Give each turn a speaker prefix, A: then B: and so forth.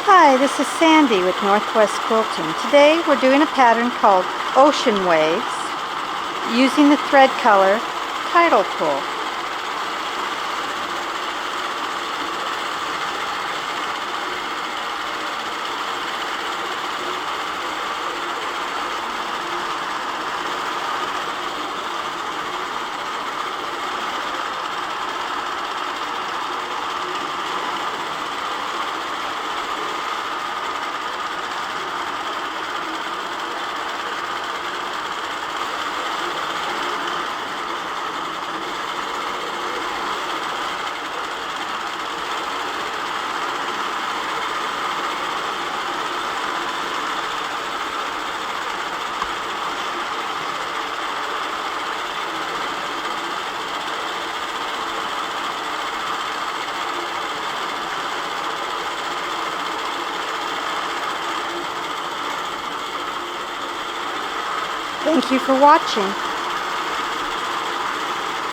A: Hi, this is Sandy with Northwest Quilting. Today we're doing a pattern called Ocean Waves using the thread color Tidal Pull. Thank you for watching.